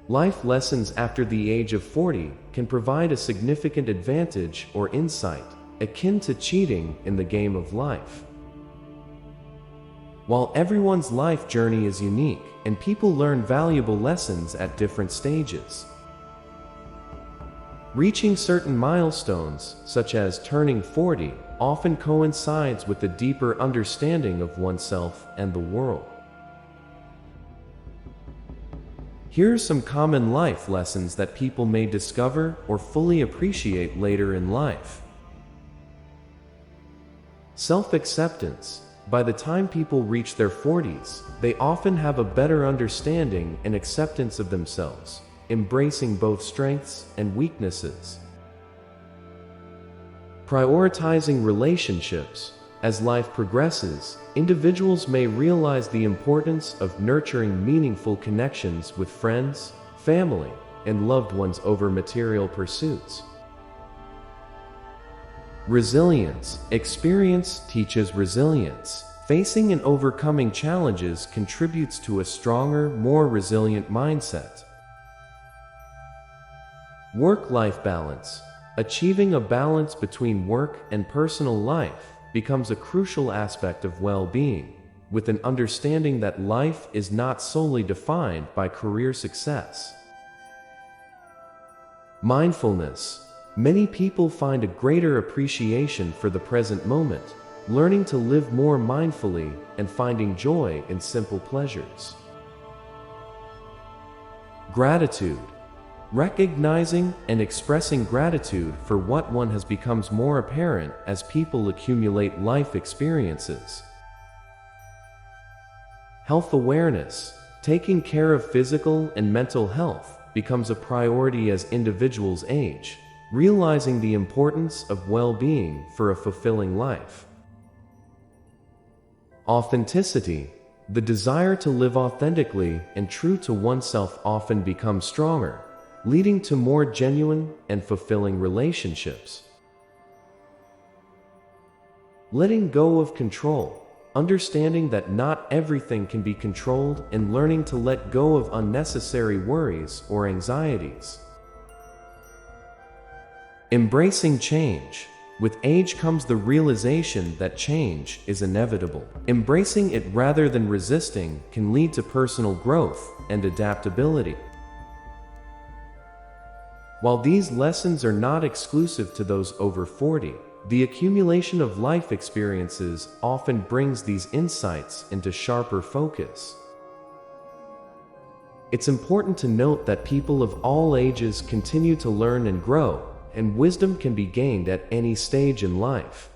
Life lessons after the age of 40 can provide a significant advantage or insight, akin to cheating in the game of life. While everyone's life journey is unique, and people learn valuable lessons at different stages. Reaching certain milestones, such as turning 40, often coincides with a deeper understanding of oneself and the world. Here are some common life lessons that people may discover or fully appreciate later in life. Self-acceptance. By the time people reach their 40s, they often have a better understanding and acceptance of themselves, embracing both strengths and weaknesses. Prioritizing relationships. As life progresses, individuals may realize the importance of nurturing meaningful connections with friends, family, and loved ones over material pursuits. Resilience. Experience teaches resilience. Facing and overcoming challenges contributes to a stronger, more resilient mindset. Work-life balance. Achieving a balance between work and personal life becomes a crucial aspect of well-being, with an understanding that life is not solely defined by career success. Mindfulness. Many people find a greater appreciation for the present moment, learning to live more mindfully and finding joy in simple pleasures. Gratitude. Recognizing and expressing gratitude for what one has becomes more apparent as people accumulate life experiences. Health awareness. Taking care of physical and mental health becomes a priority as individuals age, realizing the importance of well-being for a fulfilling life. Authenticity. The desire to live authentically and true to oneself often becomes stronger, leading to more genuine and fulfilling relationships. Letting go of control. Understanding that not everything can be controlled and learning to let go of unnecessary worries or anxieties. Embracing change. With age comes the realization that change is inevitable. Embracing it rather than resisting can lead to personal growth and adaptability. While these lessons are not exclusive to those over 40, the accumulation of life experiences often brings these insights into sharper focus. It's important to note that people of all ages continue to learn and grow, and wisdom can be gained at any stage in life.